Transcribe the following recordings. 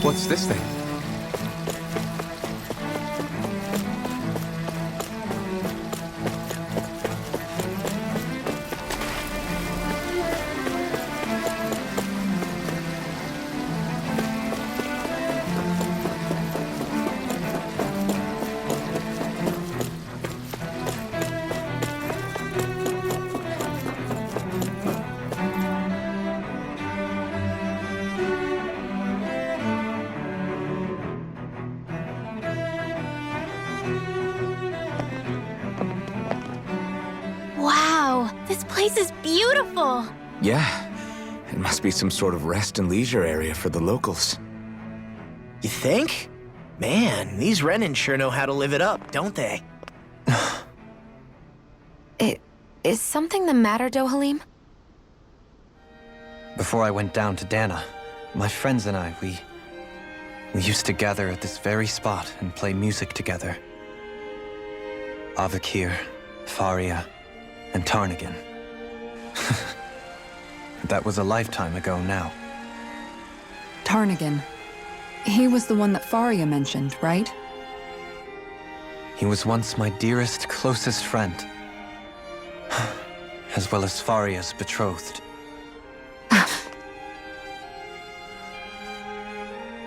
What's this thing? Wow, this place is beautiful! Yeah, it must be some sort of rest and leisure area for the locals. You think? Man, these Renan sure know how to live it up, don't they? Is something the matter, Dohalim? Before I went down to Dana, my friends and I, we used to gather at this very spot and play music together. Avakir, Faria, and Tarnagan. That was a lifetime ago now. Tarnagan. He was the one that Faria mentioned, right? He was once my dearest, closest friend. As well as Faria's betrothed.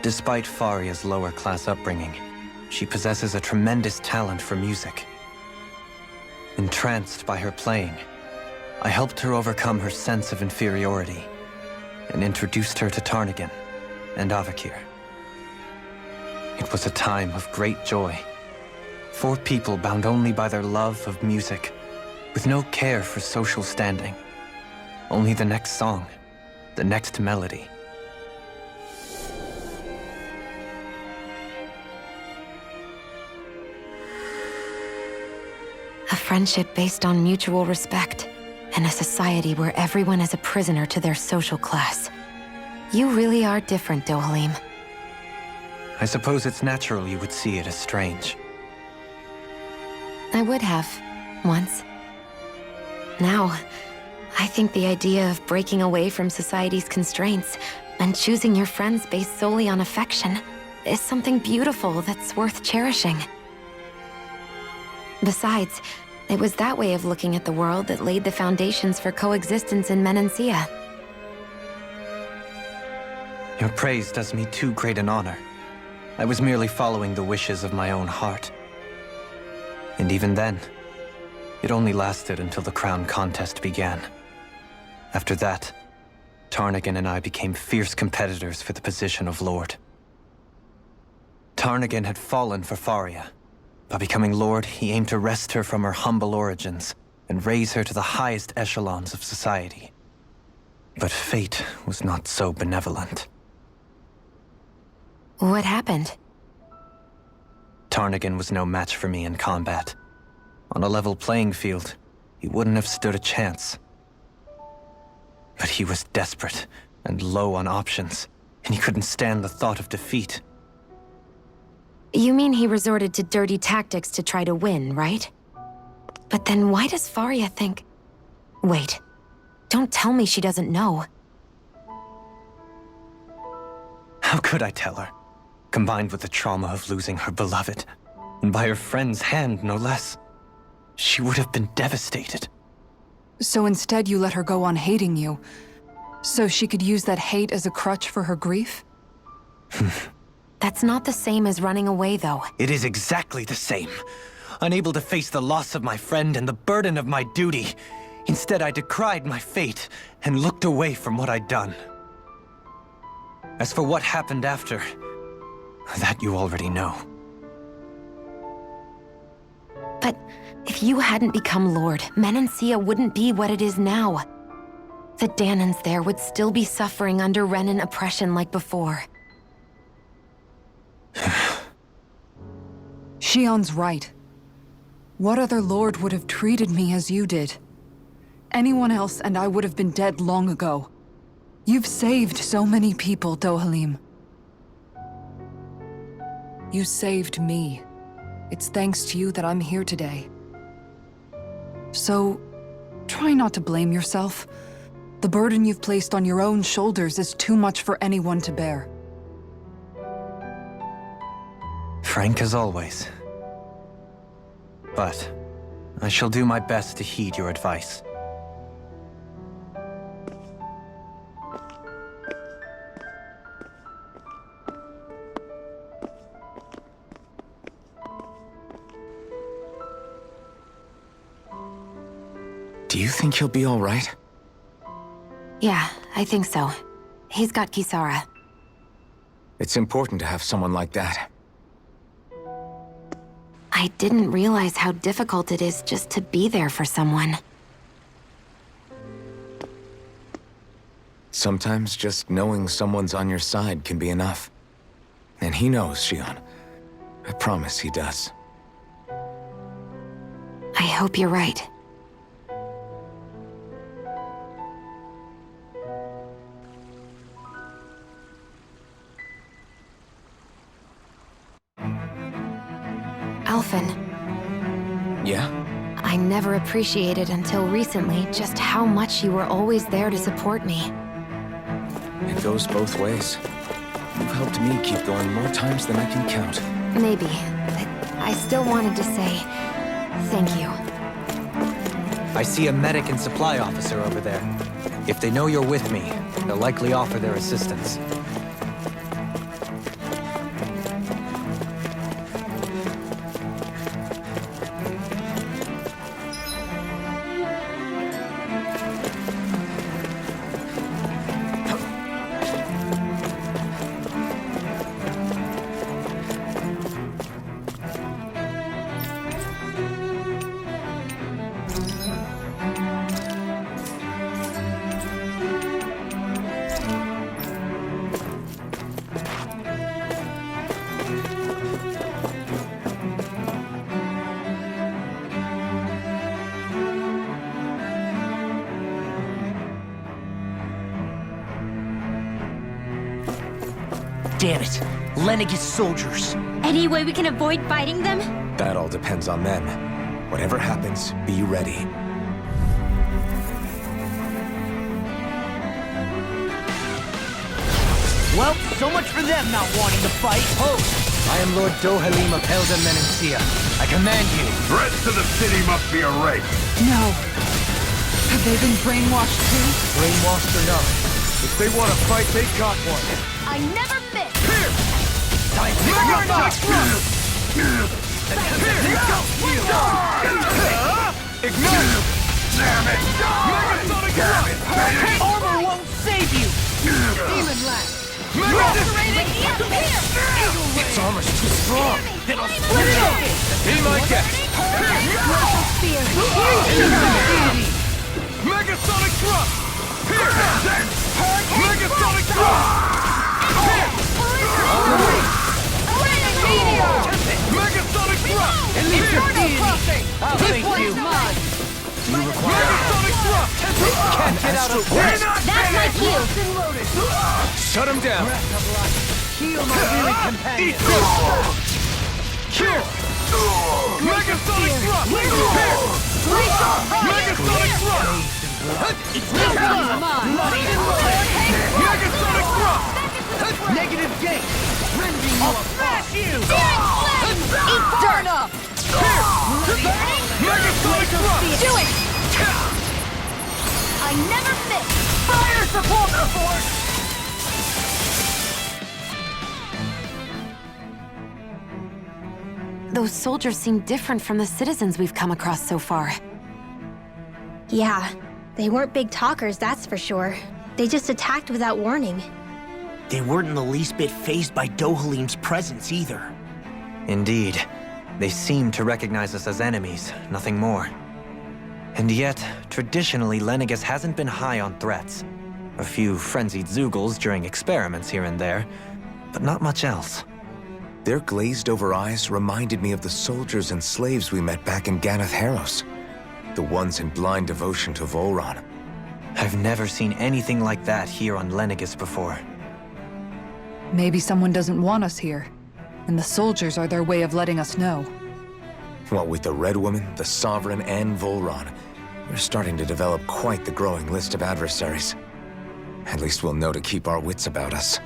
Despite Faria's lower-class upbringing, she possesses a tremendous talent for music. Entranced by her playing, I helped her overcome her sense of inferiority and introduced her to Tarnagan and Avakir. It was a time of great joy. 4 people bound only by their love of music, with no care for social standing. Only the next song, the next melody. A friendship based on mutual respect, and a society where everyone is a prisoner to their social class. You really are different, Dohalim. I suppose it's natural you would see it as strange. I would have, once. Now, I think the idea of breaking away from society's constraints and choosing your friends based solely on affection is something beautiful that's worth cherishing. Besides, it was that way of looking at the world that laid the foundations for coexistence in Menancia. Your praise does me too great an honor. I was merely following the wishes of my own heart. And even then, it only lasted until the crown contest began. After that, Tarnagan and I became fierce competitors for the position of Lord. Tarnagan had fallen for Faria. By becoming Lord, he aimed to wrest her from her humble origins and raise her to the highest echelons of society. But fate was not so benevolent. What happened? Tarnagan was no match for me in combat. On a level playing field, he wouldn't have stood a chance. But he was desperate and low on options, and he couldn't stand the thought of defeat. You mean he resorted to dirty tactics to try to win, right? But then why does Faria think... Wait, don't tell me she doesn't know. How could I tell her? Combined with the trauma of losing her beloved, and by her friend's hand, no less. She would have been devastated. So instead you let her go on hating you, so she could use that hate as a crutch for her grief? That's not the same as running away, though. It is exactly the same. Unable to face the loss of my friend and the burden of my duty. Instead, I decried my fate and looked away from what I'd done. As for what happened after, that you already know. But if you hadn't become Lord, Menancia wouldn't be what it is now. The Danans there would still be suffering under Renan oppression like before. Shion's right. What other lord would have treated me as you did? Anyone else and I would have been dead long ago. You've saved so many people, Dohalim. You saved me. It's thanks to you that I'm here today. So, try not to blame yourself. The burden you've placed on your own shoulders is too much for anyone to bear. Frank as always. But I shall do my best to heed your advice. Do you think he'll be all right? Yeah, I think so. He's got Kisara. It's important to have someone like that. I didn't realize how difficult it is just to be there for someone. Sometimes just knowing someone's on your side can be enough. And he knows, Shion. I promise he does. I hope you're right. Alphen, Yeah? I never appreciated until recently just how much you were always there to support me. It goes both ways. You've helped me keep going more times than I can count. Maybe, but I still wanted to say thank you. I see a medic and supply officer over there. If they know you're with me, they'll likely offer their assistance. Damn it. Lenegis soldiers. Any way we can avoid fighting them? That all depends on them. Whatever happens, be ready. Well, so much for them not wanting to fight. Host! I am Lord Dohalim of Elda Menencia. I command you. Threats to the city must be erased. No. Have they been brainwashed too? Brainwashed or not. If they want to fight, they got one. I never miss! Time to burn up! Ignite! Damn it! Damn it! Armor won't save you! Demon Lash! Its armor's too strong! It'll split it open! Be my guest! Megasonic Thrust! Here! Megasonic Thrust! Here! Megasonic Thrust! Thank you. Megasonic Thrust! Can't get out of We're not That's my cue! Shut him down! Heal my weary companion. Eat this! Here! Megasonic Thrust! Here! Megasonic Thrust! Megasonic Thrust! Negative gate! Rending you apart! Eat dirt up! Megasonic Thrust! Do it! I never miss! Fire support! Those soldiers seem different from the citizens we've come across so far. Yeah, they weren't big talkers, that's for sure. They just attacked without warning. They weren't in the least bit fazed by Dohalim's presence either. Indeed. They seem to recognize us as enemies, nothing more. And yet, traditionally, Lenegis hasn't been high on threats. A few frenzied Zeugles during experiments here and there, but not much else. Their glazed-over eyes reminded me of the soldiers and slaves we met back in Ganath Haros. The ones in blind devotion to Volron. I've never seen anything like that here on Lenegis before. Maybe someone doesn't want us here, and the soldiers are their way of letting us know. What with the Red Woman, the Sovereign, and Volron, we're starting to develop quite the growing list of adversaries. At least we'll know to keep our wits about us.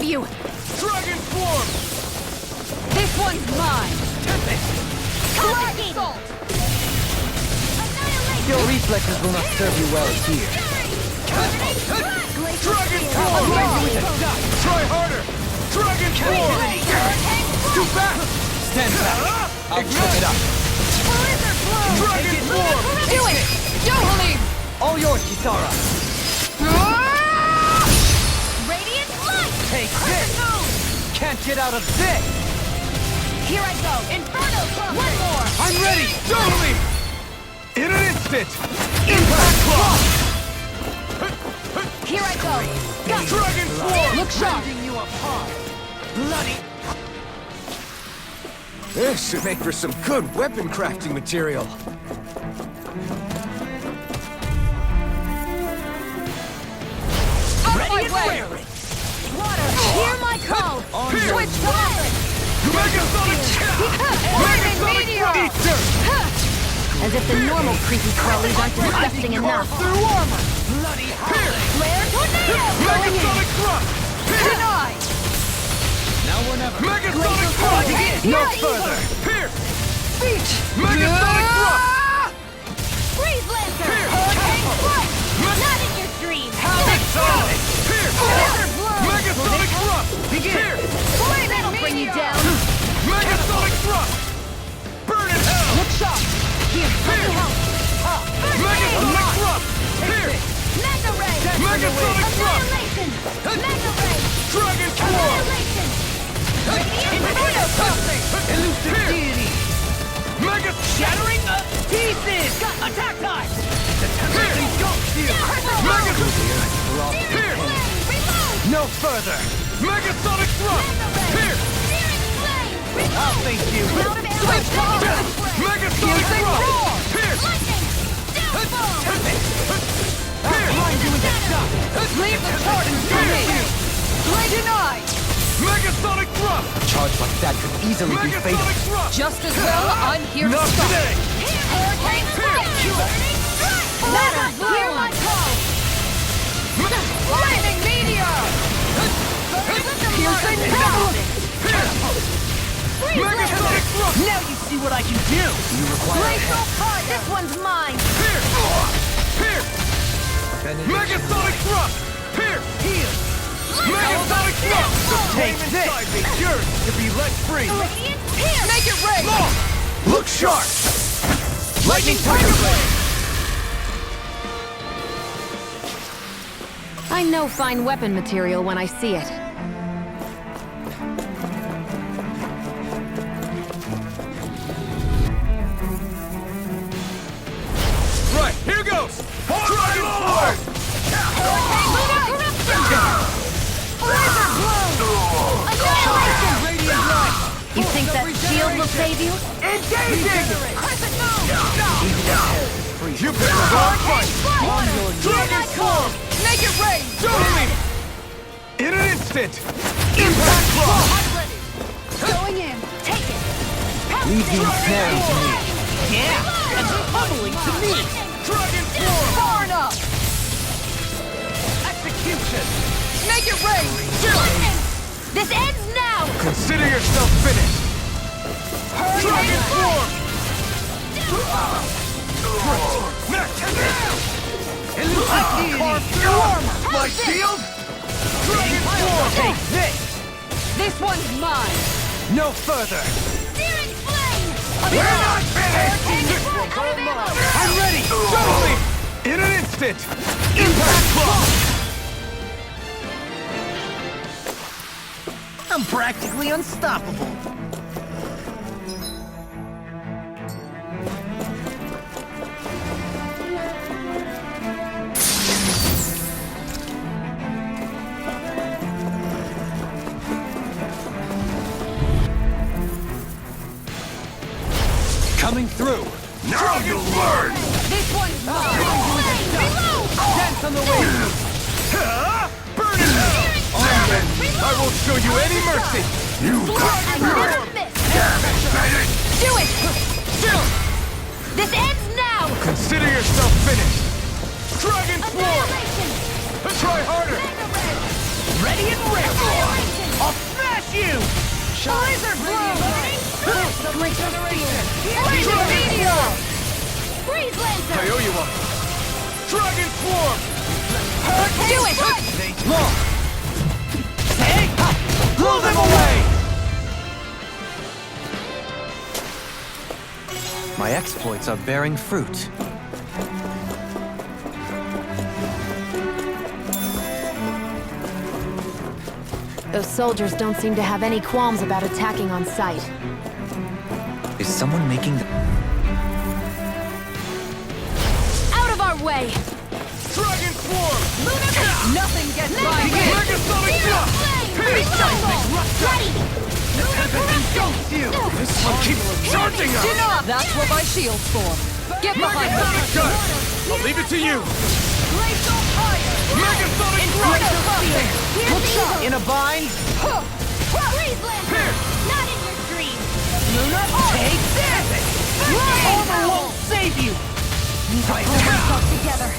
have you! Dragon Form! This one's mine! Confiscated! Your reflexes will not serve you well here. Dragon Form! Try harder! Dragon Form! Too fast! Stand back. I'll check it up. Dragon Form! Do it! Dohalim! All yours, Kisara. Radiant Light! Take this! Can't get out of this! Here I go! Inferno Club! One more! I'm ready! Totally! In an instant! Impact Club! Here I go! Dragon Form! Look sharp! You apart! Bloody... This should make for some good weapon crafting material. Out of my way! Water, hear my call! Switch to offense! Megasonic Meteor! Eater! As if the normal creepy crawlies aren't disgusting enough. Through armor! Flare tornado! Megasonic Thrust! Denied! Now or never. Megasonic Thrust! No further! Pierce! Megasonic Thrust! Freeze Lancer! Here! Hurricane Strike! Not in your dreams! Solid! Pierce! Water blow! Megasonic Thrust! Pierce! That'll bring you down! Megasonic Thrust! Burn in hell! Look sharp! Here, let me help! Megasonic Thrust! Pierce! Mega Ray! Megasonic Thrust! Annihilation! Mega Ray! Dragon Form! Annihilation! Inferno Crossing! Elusive deity! Mega Shattering of pieces! Attack time! The tempting ghost shield! Mega Pierce! No further! Megasonic Thrust! Pierce! I'll face you! Out of ammo! Megasonic Thrust! Pierce! Blind you with the shot! Leave the Tardans to me! Denied! Megasonic Thrust! Charge like that could easily be fatal. Megasonic Thrust! Just as well, I'm here to Not stop. today! Hurricane Strike! Matter, hear my call! Lightning Meteor! Piercing Metal! Megasonic Thrust! Now you see what I can do! You require Glacial Fire! This one's mine! Pierce! Pierce! Megasonic Thrust! Pierce! Heal! Megasonic Thrust! Take this! Inside me yearns to be let free! Radiant Pierce! Make it rain! Look sharp! Lightning Tiger Blade! I know fine weapon material when I see it. Right, here goes! Dragon Form! You think that shield will save you? You picked the wrong fight! Dragon Form! Make it rain! Totally! In an instant! Impact Club! Going in! Take it! Leave the ensnaring to me. Yeah! That's humbling to me! Dragon Form! Far enough! Execution! Make it rain! This ends now! Consider yourself finished! Dragon Form! Carve through armor! My shield! Dragon Form! Take this! This one's mine! No further! Searing Flame! We're not finished! I'm ready! Totally! In an instant! Impact Club! I'm practically unstoppable! Coming through! Now you learn! This one's mine! Dance on the wing! Burn in hell! I won't show you any mercy! You Do it! This ends now! Consider yourself finished! Dragon Form! Annihilation! Try harder! Mega Ray! Ready and ready! Annihilation! you! Blizzard blow! Regeneration! Blizzard meteor! Freeze Lancer! I owe you one. Dragon Swarm! Do it! Look! Hey! Blow them away! My exploits are bearing fruit. Those soldiers don't seem to have any qualms about attacking on sight. Is someone making the... Out of our way! Dragon Swarm! Nothing gets by me! Megasonic Thrust! Ready! This one keeps charging us! That's what my shield's for. Get behind me! Megasonic Gun! I'll leave it to you! Megasonic Thrust! Here's evil! In a bind? Freeze Lancer! Not in your dreams! Take this! Armor won't save you! Pull yourself together!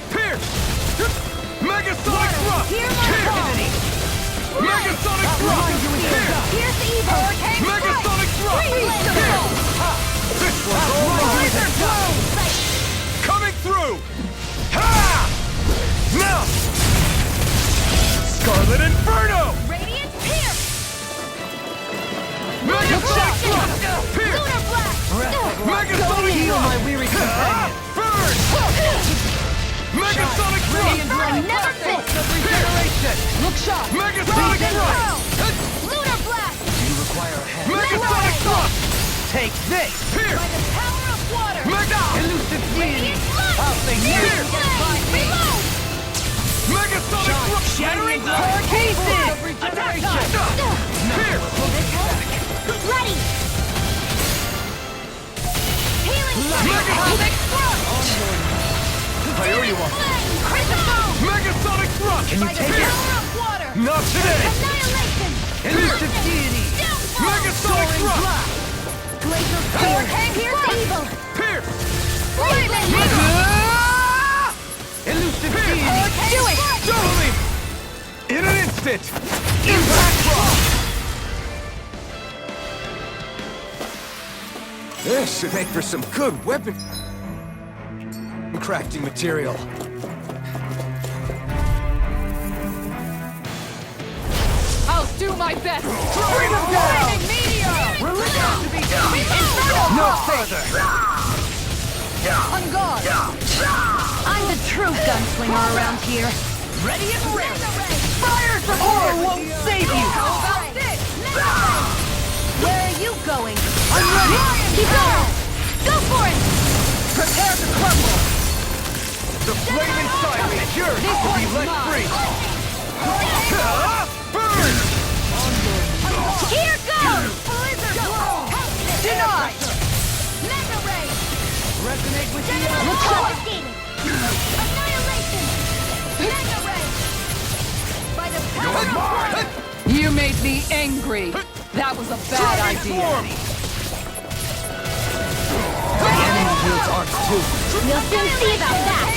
Pierce! Megasonic Thrust! Hear my call! Megasonic Thrust! Here's evil! Megasonic Thrust! Freeze Lancer! This one's all mine! Coming through! Ha! Now! Scarlet Inferno! Radiant Pierce! Megasonic Thrust! Pierce! Lunar Blast! Megasonic Heal Thrust! my weary companion! Burn! Megasonic Thrust! Never fit! Regeneration! Look sharp! Megasonic Thrust! Lunar Blast! Megasonic Thrust! Take this! Pierce! By the power of water! Elusive deity! Radiant Light! I'll say Pierce! yes! Reload! Megasonic Thrust! Shattering pieces! Attack time! Pierce! Ready! Healing Megasonic Thrust! I owe you one. Critical! Megasonic Thrust! Can you By the take it? power of water! Not today! Annihilation! Elusive deity! Downfall! Megasonic Thrust! Glacial Spear! Pierce evil! Pierce! Freeze Lancer! Elusive deity! Do it! Totally! In an instant! Impact Frost! This should make for some good weapon crafting material. I'll do my best! Bring him down! No further! On guard! I'm the true gunslinger around here. Ready and ready! Fire support won't save you! How about this? Where are you going? I'm ready! Keep going! Go for it! Prepare to crumble! The flame inside me yours will be let free! Burn! Here goes! Blizzard blow! Denied! Mega ray! Resonate with the Devastating! Annihilation! Mega ray! By the power of water! You made me angry! That was a bad idea! You'll soon see about that!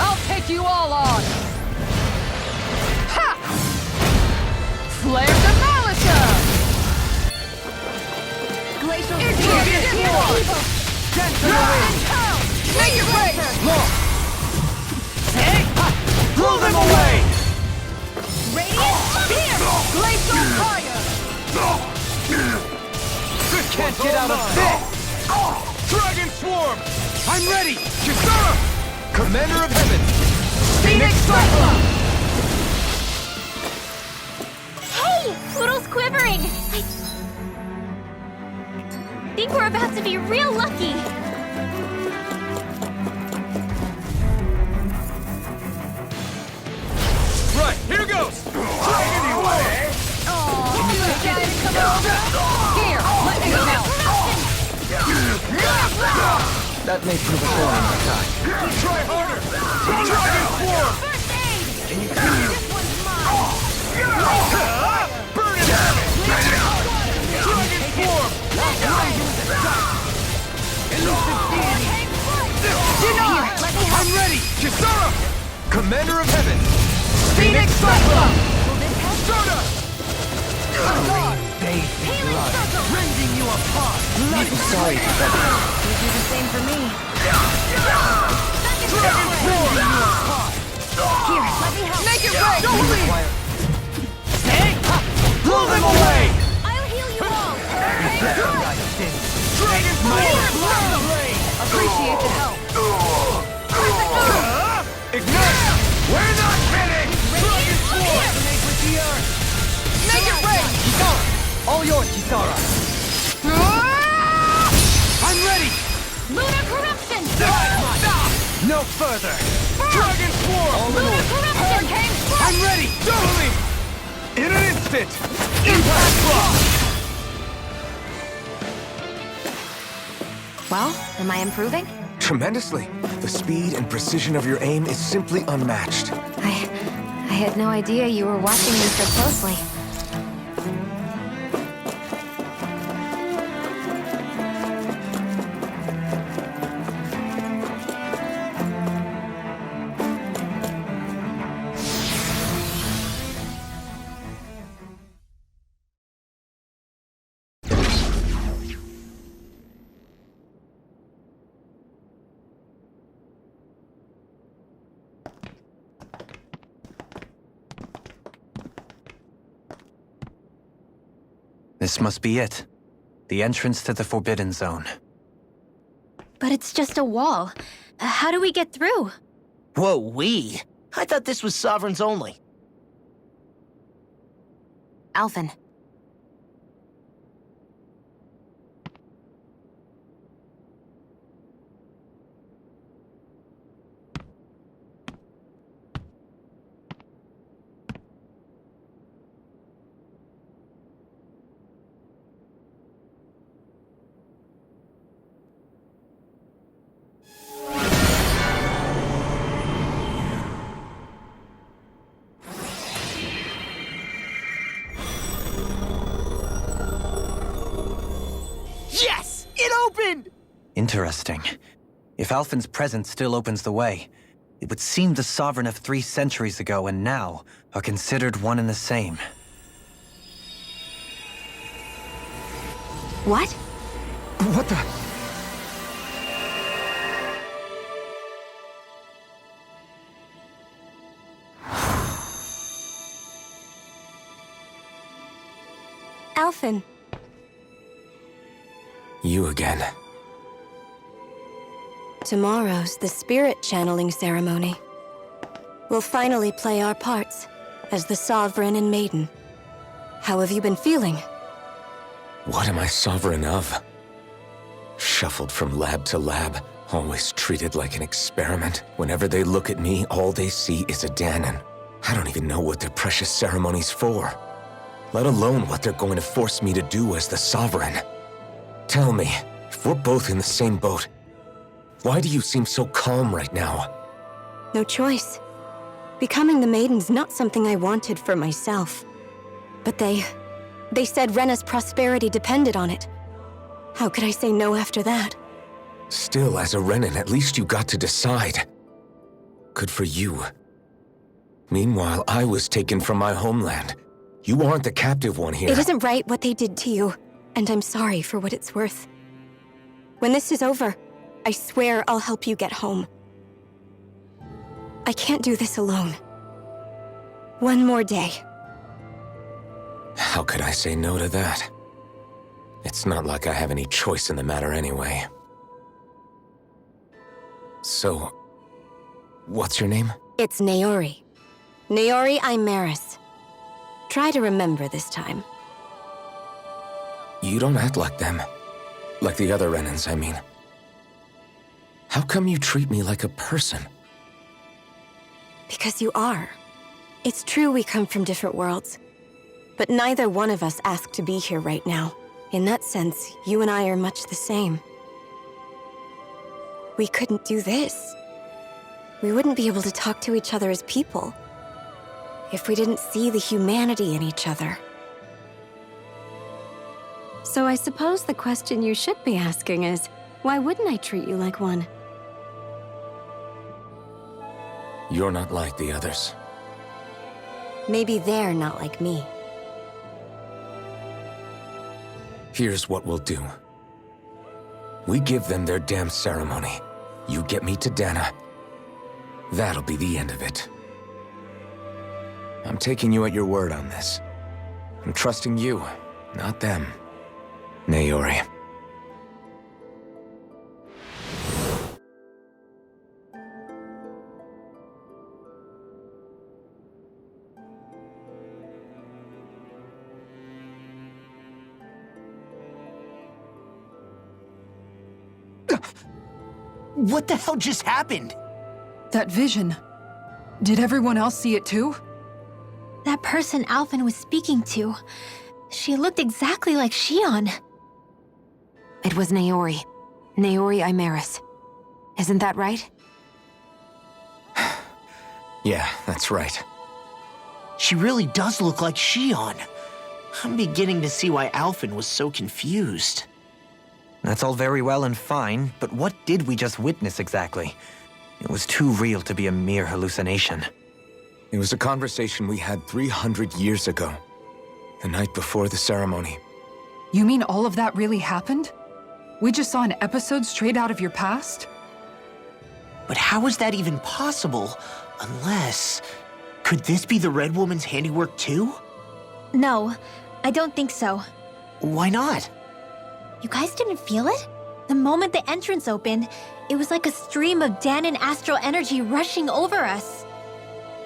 I'll take you all on! Ha! Flare Demolisher! Glacial It's Spear! here! Evil! Make it break! Hey! Blow them away! Radiant Spear! Glacial Fire! Can't get out of this! Dragon Swarm! I'm ready! Kisara! Commander of Heaven! Phoenix Cyclone! Hey! Poodle's quivering! I think we're about to be real lucky. Right, here goes! Dragon away! Here, let me help! That may prove a thorn in my side. Try harder! Dragon Swarm! First aid! Can you This one's mine! burn it out! Dragon Swarm! I'm ready! Kisara! Commander of Heaven! Phoenix Cyclone! Soda! Bathed in blood, rending you apart. I'm sorry, but You do the same for me. Here, let me help. Make it rain! Don't leave! Stay! Blow them away! I'll heal you all. Dragon Fire! Appreciate the help. Ignite! We're not finished! Dragon Sword! Resonate with the earth! Make it rain! Kisara! All yours, Kisara! I'm ready! Lunar corruption. No further! Dragon Sword! Lunar corruption. Hurricane. I'm ready! Totally! In an instant! Impact block! Well, am I improving? Tremendously. The speed and precision of your aim is simply unmatched. I had no idea you were watching me so closely. this must be it. The entrance to the Forbidden Zone. But it's just a wall. How do we get through? Whoa, we? I thought this was Sovereigns only. Alphen. Yes! It opened! Interesting. If Alphen's presence still opens the way, it would seem the Sovereign of 3 centuries ago and now are considered one and the same. What? What the? Alphen. You again. Tomorrow's the spirit channeling ceremony. We'll finally play our parts as the Sovereign and Maiden. How have you been feeling? What am I sovereign of? Shuffled from lab to lab, always treated like an experiment. Whenever they look at me, all they see is a Danon. I don't even know what their precious ceremony's for, let alone what they're going to force me to do as the Sovereign. Tell me, if we're both in the same boat, why do you seem so calm right now? No choice. Becoming the Maiden's not something I wanted for myself. But they said Rena's prosperity depended on it. How could I say no after that? Still, as a Renan, at least you got to decide. Good for you. Meanwhile, I was taken from my homeland. You aren't the captive one here. It isn't right what they did to you, and I'm sorry for what it's worth. When this is over, I swear I'll help you get home. I can't do this alone. One more day. How could I say no to that? It's not like I have any choice in the matter anyway. So, what's your name? It's Naori. Naori Imaris. Try to remember this time. You don't act like them. Like the other Renans, I mean. How come you treat me like a person? Because you are. It's true we come from different worlds. But neither one of us asked to be here right now. In that sense, you and I are much the same. We couldn't do this. We wouldn't be able to talk to each other as people if we didn't see the humanity in each other. So I suppose the question you should be asking is, why wouldn't I treat you like one? You're not like the others. Maybe they're not like me. Here's what we'll do. We give them their damn ceremony. You get me to Dana. That'll be the end of it. I'm taking you at your word on this. I'm trusting you, not them. Naori. What the hell just happened? That vision. Did everyone else see it too? That person Alphen was speaking to, she looked exactly like Shion. It was Naori. Naori Imaris. Isn't that right? Yeah, that's right. She really does look like Shion. I'm beginning to see why Alphen was so confused. That's all very well and fine, but what did we just witness exactly? It was too real to be a mere hallucination. It was a conversation we had 300 years ago. The night before the ceremony. You mean all of that really happened? We just saw an episode straight out of your past? But how is that even possible? Unless... Could this be the Red Woman's handiwork too? No, I don't think so. Why not? You guys didn't feel it? The moment the entrance opened, it was like a stream of Danon astral energy rushing over us.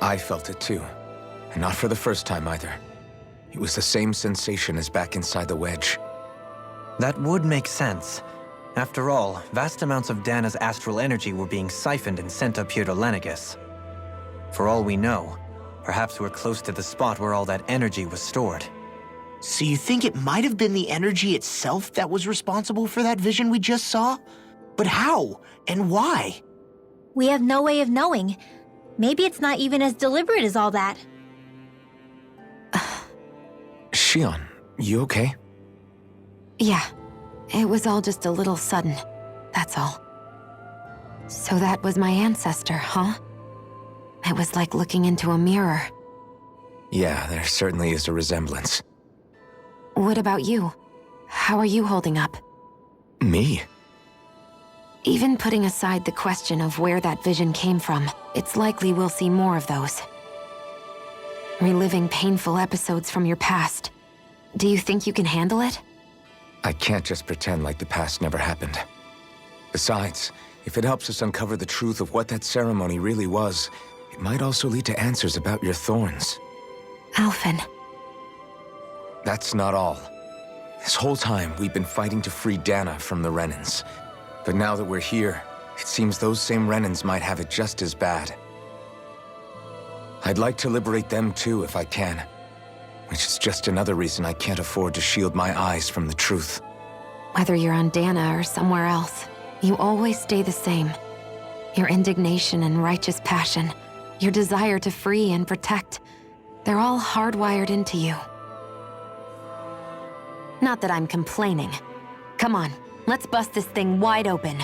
I felt it too. And not for the first time either. It was the same sensation as back inside the wedge. That would make sense. After all, vast amounts of Dana's astral energy were being siphoned and sent up here to Lenegus. For all we know, perhaps we're close to the spot where all that energy was stored. So you think it might have been the energy itself that was responsible for that vision we just saw? But how? And why? We have no way of knowing. Maybe it's not even as deliberate as all that. Shion, you okay? Yeah. It was all just a little sudden. That's all. So that was my ancestor, huh? It was like looking into a mirror. Yeah, there certainly is a resemblance. What about you? How are you holding up? Me? Even putting aside the question of where that vision came from, it's likely we'll see more of those. Reliving painful episodes from your past. Do you think you can handle it? I can't just pretend like the past never happened. Besides, if it helps us uncover the truth of what that ceremony really was, it might also lead to answers about your thorns. Alphen. That's not all. This whole time, we've been fighting to free Dana from the Renans. But now that we're here, it seems those same Renans might have it just as bad. I'd like to liberate them too if I can. Which is just another reason I can't afford to shield my eyes from the truth. Whether you're on Dana or somewhere else, you always stay the same. Your indignation and righteous passion, your desire to free and protect, they're all hardwired into you. Not that I'm complaining. Come on, let's bust this thing wide open.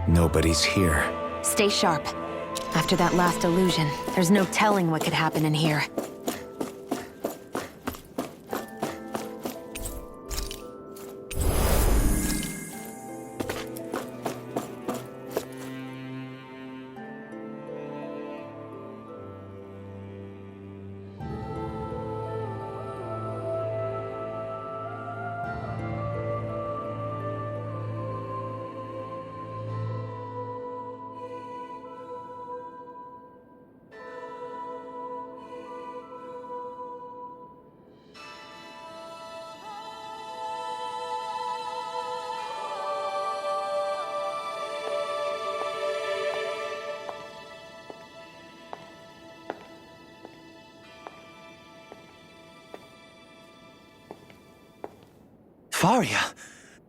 Nobody's here. Stay sharp. After that last illusion, there's no telling what could happen in here. Faria,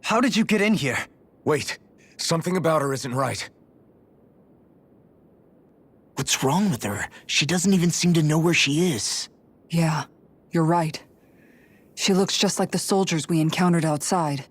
how did you get in here? Wait, something about her isn't right. What's wrong with her? She doesn't even seem to know where she is. Yeah, you're right. She looks just like the soldiers we encountered outside.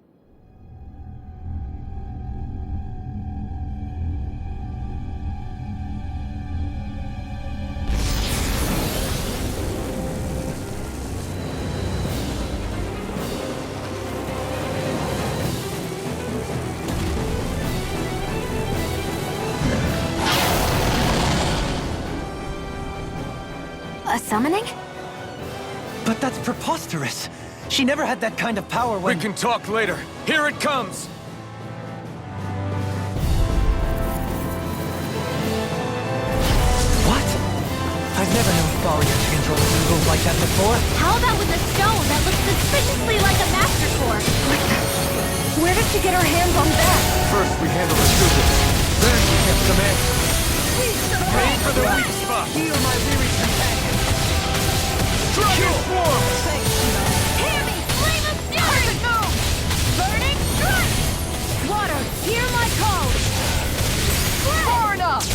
A summoning? But that's preposterous. She never had that kind of power when... We can talk later. Here it comes! What? I've never known Thalia to control a move like that before. How about with a stone that looks suspiciously like a Master Core? Where did she get her hands on that? First we handle the Google. Then we get some answers. Aim for the weak spot. Heal my weary companion. Dragon Swarm! Hear me! Flame of fury! Burning strike! Water, hear my call! Far enough!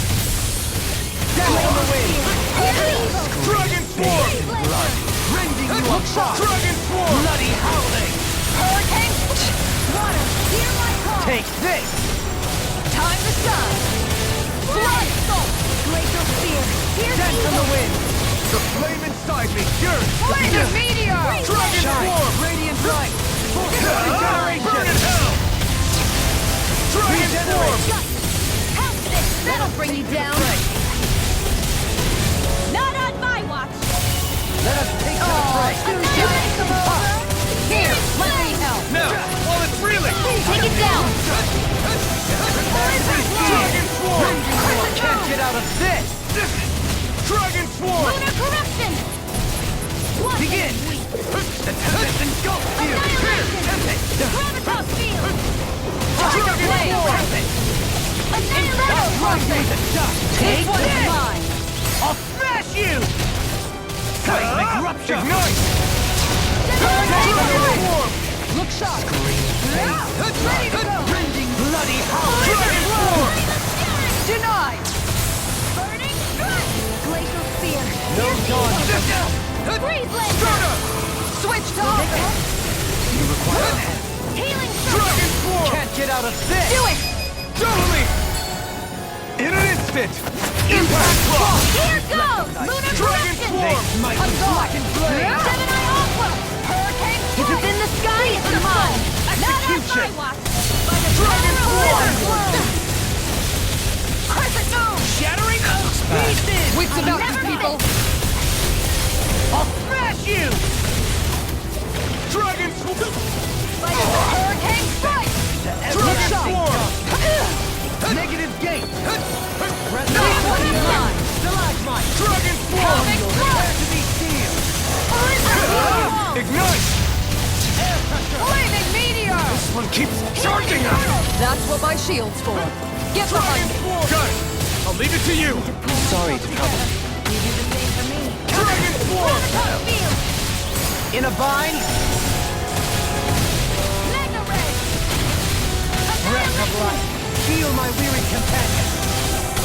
Down on the wind! Dragon Swarm! Rending you apart! Dragon Swarm! Bloody howling! Hurricane! Water, hear my call! Take this! Time to shine! Blood assault! Glacial spear! Here's Dance on evil! the wind! The flame inside me yearns! Flame of meteor! Dragon Swarm! Radiant light! Full Burn in hell! Dragon Swarm! How's this? That'll bring you down! Not on my watch! Let us take some prey! Here, let me help! Now, while it's reeling! Take it down! Dragon Swarm! Can't get out of this! Dragon Swarm! Lunar corruption! What Begin! The tempest engulfs you! Gravitas field! Dragon Swarm! Annihilation! Take This one's this! mine! I'll smash you! Seismic eruption! Ignite! Dragon Swarm! Look sharp! Ready to go! Rending bloody howl! Dragon Swarm! Denied! Burning strike! Glacial spear! No dawn! Freeze laser! Switch to offense! You require help. Healing Dragon Swarm! Can't get out of this! Do it! Totally! In an instant! Impact Block! Here goes! Lunar Dragon corruption! Swarm! Might be black and blade! Gemini Aqua! Hurricane If it's in the sky, it's mine! Not on my Execution! watch! By the Dragon power of Swarm! Lunar! Crescent moon! Shattering pieces! Wits about you, people! I'll smash you! Dragon Swarm! By the hurricane strike! Dragon Swarm! Negative gate! This one is mine! Stalagmite! Dragon Swarm! Cosmic Prepare thrust! to be sealed! Ignite! Flaming meteor! This one keeps charging us! That's what my shield's for. Get Dragon behind me. Swarm! Got it! I'll leave it to you! Sorry to trouble. You do the same for me. Dragon Swarm! Gravitas field! In a bind? Mega ray! Breath of life! Heal my weary companion!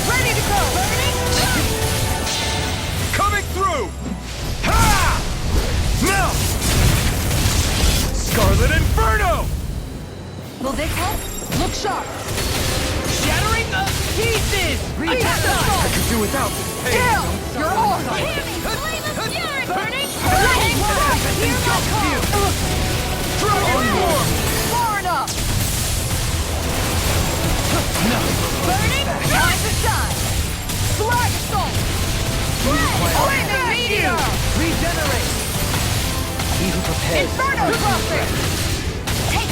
Ready to go! Burning Coming through! Ha! Now! Scarlet Inferno! Will this help? Look sharp. Shattering the pieces! Attack I could do without this pain. Down! You're on! Hear me! Flame of fury! Burning Hurricane strike! strike! Hear my call! Dragon Swarm! Far enough! Burning Time to shine! Flag assault! Flaming meteor! Regenerate! He who prepares... Inferno cluster!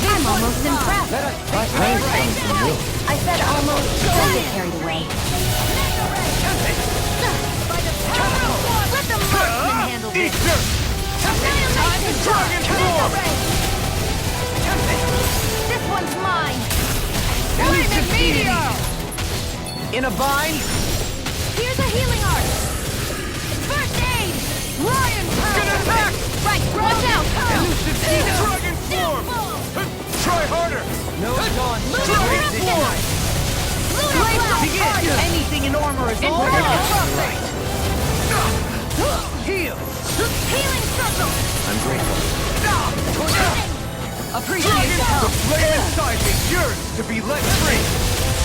I'm almost impressed. Let us I said almost. Don't get carried away. By the power of one, let the marksman handle this. Eat dirt! Annihilation! Dragon Swarm! This one's mine. Flaming meteor! In a bind? Here's a healing art. First aid. Lion Get power! attack! Right, watch out. Elusive demon! Dragon Swarm! Try harder! No dawn! Dragon Swarm! Lunar blast. Begin! Anything in armor is all right! Heal! Healing circle. I'm grateful. Appreciate Dragon! the The help. flame inside me yearns to be let free!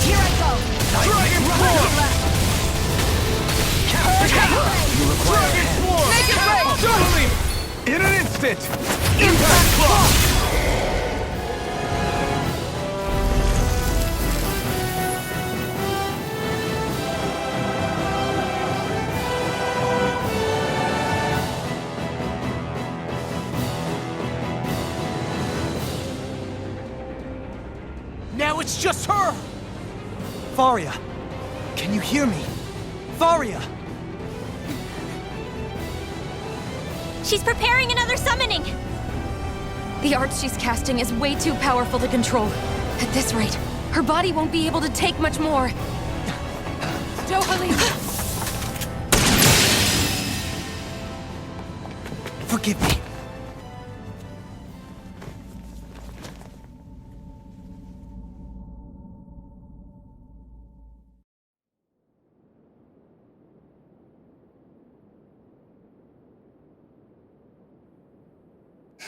Here I go. Dragon Swarm! You require Dragon Swarm! Make it rain! Totally! In an instant! Impact Block! Now it's just her! Faria! Can you hear me? Faria! She's preparing another summoning! The art she's casting is way too powerful to control. At this rate, her body won't be able to take much more. Dohalim! Forgive me.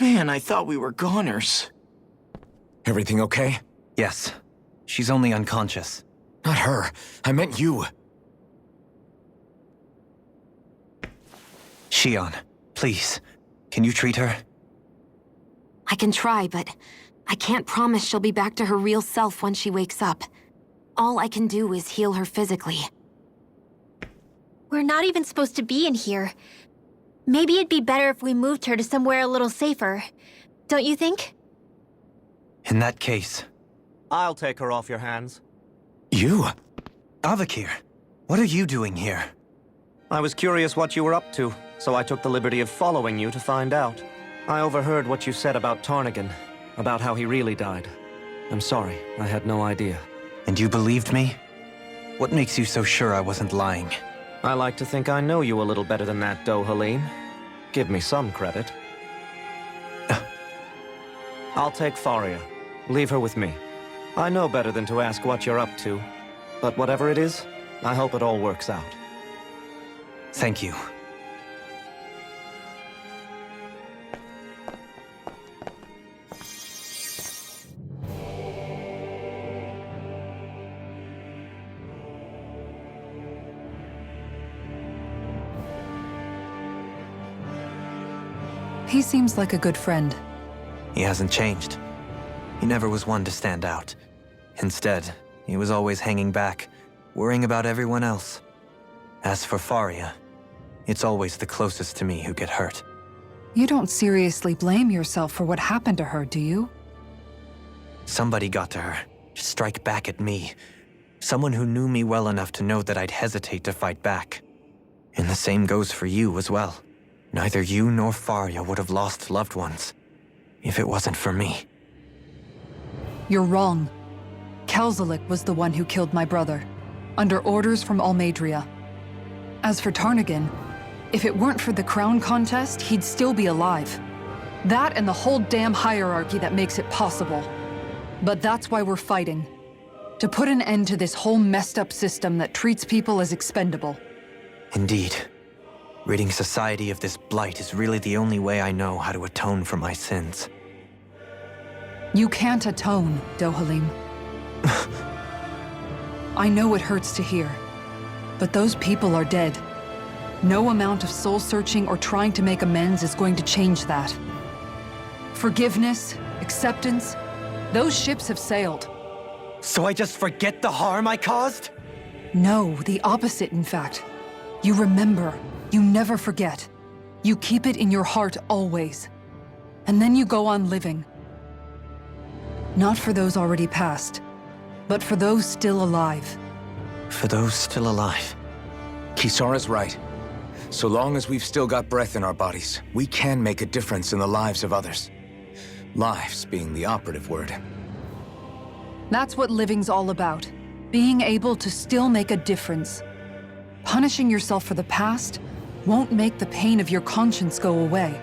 Man, I thought we were goners. Everything okay? Yes. She's only unconscious. Not her. I meant you. Shion, please. Can you treat her? I can try, but I can't promise she'll be back to her real self when she wakes up. All I can do is heal her physically. We're not even supposed to be in here. Maybe it'd be better if we moved her to somewhere a little safer. Don't you think? In that case... I'll take her off your hands. You? Avakir, what are you doing here? I was curious what you were up to, so I took the liberty of following you to find out. I overheard what you said about Tarnigan, about how he really died. I'm sorry, I had no idea. And you believed me? What makes you so sure I wasn't lying? I like to think I know you a little better than that, Dohalim. Give me some credit. I'll take Faria. Leave her with me. I know better than to ask what you're up to. But whatever it is, I hope it all works out. Thank you. He seems like a good friend. He hasn't changed. He never was one to stand out. Instead, he was always hanging back, worrying about everyone else. As for Faria, it's always the closest to me who get hurt. You don't seriously blame yourself for what happened to her, do you? Somebody got to her, to strike back at me. Someone who knew me well enough to know that I'd hesitate to fight back. And the same goes for you as well. Neither you nor Faria would have lost loved ones, if it wasn't for me. You're wrong. Kelzalik was the one who killed my brother, under orders from Almadria. As for Tarnigan, if it weren't for the crown contest, he'd still be alive. That and the whole damn hierarchy that makes it possible. But that's why we're fighting. To put an end to this whole messed up system that treats people as expendable. Indeed. Ridding society of this blight is really the only way I know how to atone for my sins. You can't atone, Dohalim. I know it hurts to hear, but those people are dead. No amount of soul-searching or trying to make amends is going to change that. Forgiveness, acceptance, those ships have sailed. So I just forget the harm I caused? No, the opposite, in fact. You remember. You never forget. You keep it in your heart always. And then you go on living. Not for those already passed, but for those still alive. For those still alive. Kisara's right. So long as we've still got breath in our bodies, we can make a difference in the lives of others. Lives being the operative word. That's what living's all about. Being able to still make a difference. Punishing yourself for the past won't make the pain of your conscience go away.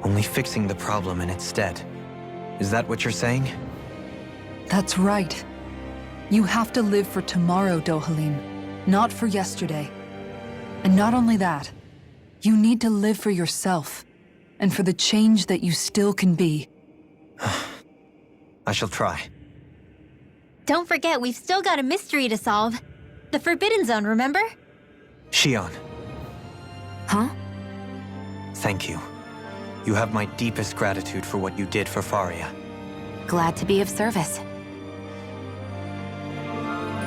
Only fixing the problem in its stead. Is that what you're saying? That's right. You have to live for tomorrow, Dohalim, not for yesterday. And not only that, you need to live for yourself, and for the change that you still can be. I shall try. Don't forget, we've still got a mystery to solve. The Forbidden Zone, remember? Shion. Huh? Thank you. You have my deepest gratitude for what you did for Faria. Glad to be of service.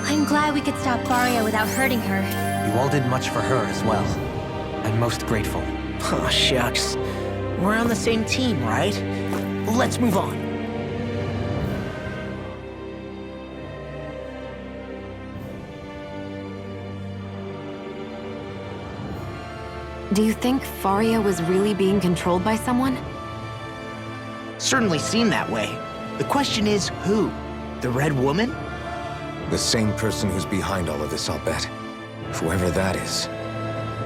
I'm glad we could stop Faria without hurting her. You all did much for her as well. I'm most grateful. Oh, shucks. We're on the same team, right? Let's move on. Do you think Faria was really being controlled by someone? Certainly seemed that way. The question is, who? The Red Woman? The same person who's behind all of this, I'll bet. Whoever that is.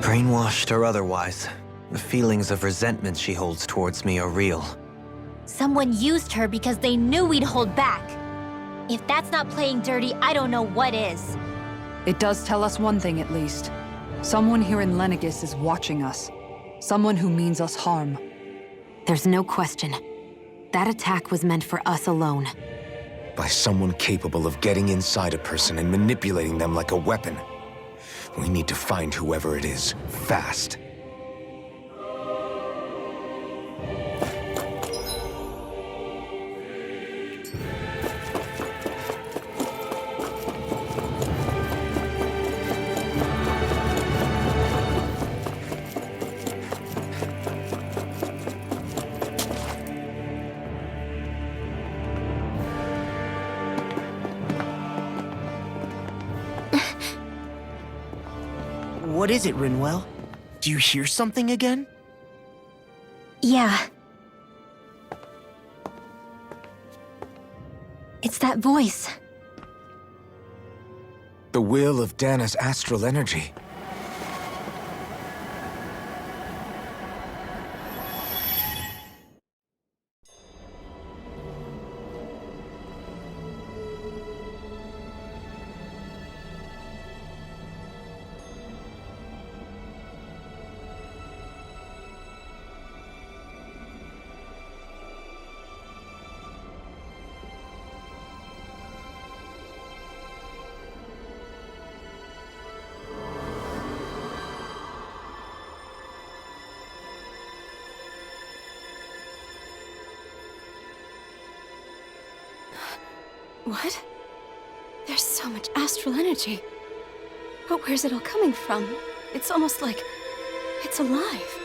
Brainwashed or otherwise, the feelings of resentment she holds towards me are real. Someone used her because they knew we'd hold back. If that's not playing dirty, I don't know what is. It does tell us one thing at least. Someone here in Lenegis is watching us. Someone who means us harm. There's no question. That attack was meant for us alone. By someone capable of getting inside a person and manipulating them like a weapon. We need to find whoever it is, fast. What is it, Rinwell? Do you hear something again? Yeah. It's that voice. The will of Dana's astral energy. What? There's so much astral energy. But where's it all coming from? It's almost like it's alive.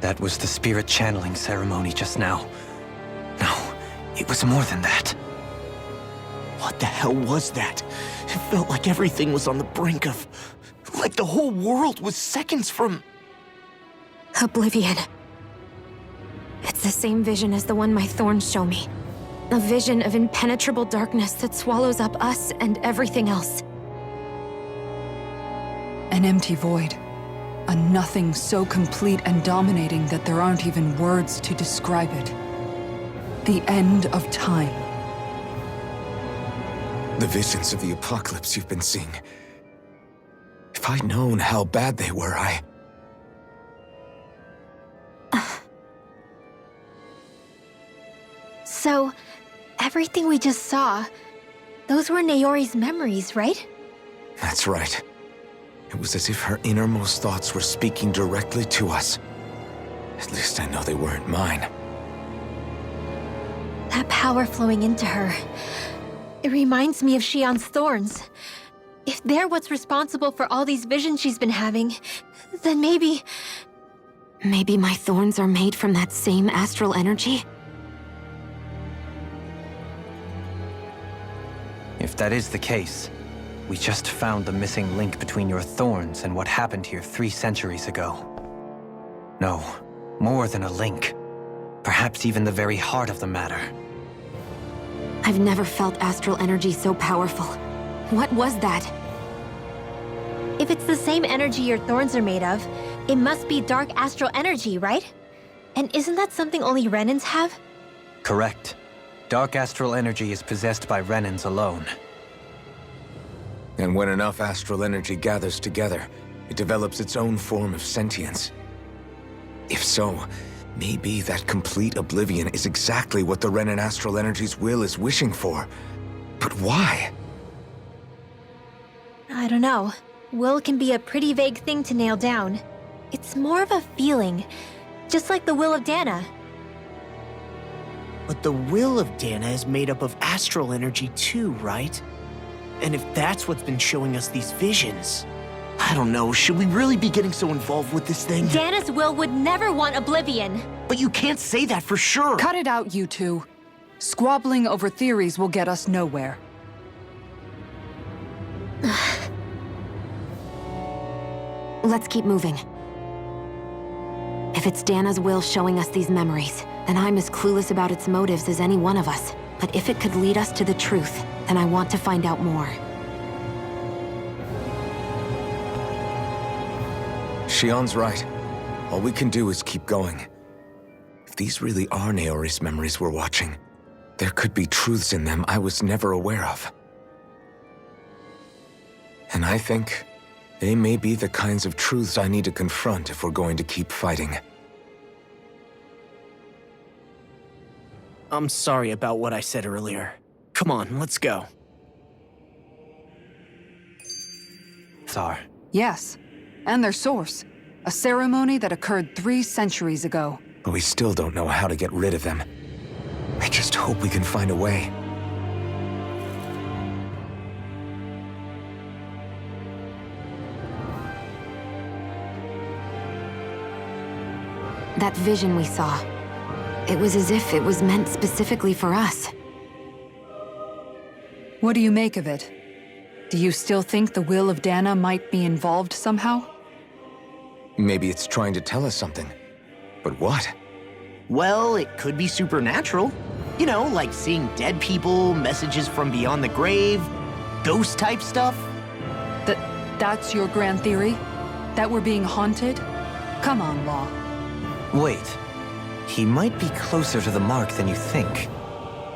That was the spirit channeling ceremony just now. No, it was more than that. What the hell was that? It felt like everything was on the brink of... like the whole world was seconds from... Oblivion. It's the same vision as the one my thorns show me. A vision of impenetrable darkness that swallows up us and everything else. An empty void. A nothing so complete and dominating that there aren't even words to describe it. The end of time. The visions of the apocalypse you've been seeing. If I'd known how bad they were, So, everything we just saw, those were Naori's memories, right? That's right. It was as if her innermost thoughts were speaking directly to us. At least I know they weren't mine. That power flowing into her. It reminds me of Shion's thorns. If they're what's responsible for all these visions she's been having, then maybe... Maybe my thorns are made from that same astral energy? If that is the case, we just found the missing link between your thorns and what happened here 3 centuries ago. No, more than a link. Perhaps even the very heart of the matter. I've never felt astral energy so powerful. What was that? If it's the same energy your thorns are made of, it must be dark astral energy, right? And isn't that something only Renans have? Correct. Dark astral energy is possessed by Renans alone. And when enough astral energy gathers together, it develops its own form of sentience. If so, maybe that complete oblivion is exactly what the Renan astral energy's will is wishing for. But why? I don't know. Will can be a pretty vague thing to nail down. It's more of a feeling, just like the will of Dana. But the will of Dana is made up of astral energy too, right? And if that's what's been showing us these visions... I don't know, should we really be getting so involved with this thing? Dana's will would never want oblivion. But you can't say that for sure! Cut it out, you two. Squabbling over theories will get us nowhere. Let's keep moving. If it's Dana's will showing us these memories, then I'm as clueless about its motives as any one of us. But if it could lead us to the truth, then I want to find out more. Shion's right. All we can do is keep going. If these really are Naori's memories we're watching, there could be truths in them I was never aware of. And I think they may be the kinds of truths I need to confront if we're going to keep fighting. I'm sorry about what I said earlier. Come on, let's go. Thar. Yes, and their source. A ceremony that occurred 3 centuries ago. But we still don't know how to get rid of them. I just hope we can find a way. That vision we saw, it was as if it was meant specifically for us. What do you make of it? Do you still think the will of Dana might be involved somehow? Maybe it's trying to tell us something. But what? Well, it could be supernatural. You know, like seeing dead people, messages from beyond the grave, ghost-type stuff. That's your grand theory? That we're being haunted? Come on, Law. Wait. He might be closer to the mark than you think.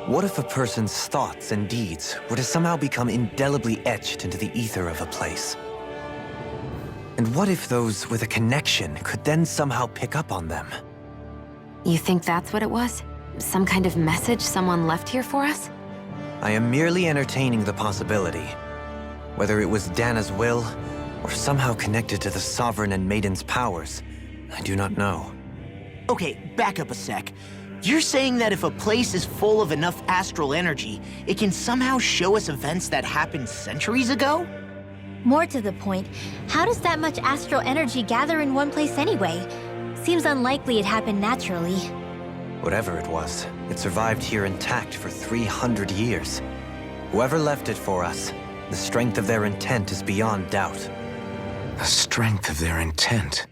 What if a person's thoughts and deeds were to somehow become indelibly etched into the ether of a place? And what if those with a connection could then somehow pick up on them? You think that's what it was? Some kind of message someone left here for us? I am merely entertaining the possibility. Whether it was Dana's will, or somehow connected to the Sovereign and Maiden's powers, I do not know. Okay, back up a sec. You're saying that if a place is full of enough astral energy, it can somehow show us events that happened centuries ago? More to the point, how does that much astral energy gather in one place anyway? Seems unlikely it happened naturally. Whatever it was, it survived here intact for 300 years. Whoever left it for us, the strength of their intent is beyond doubt. The strength of their intent.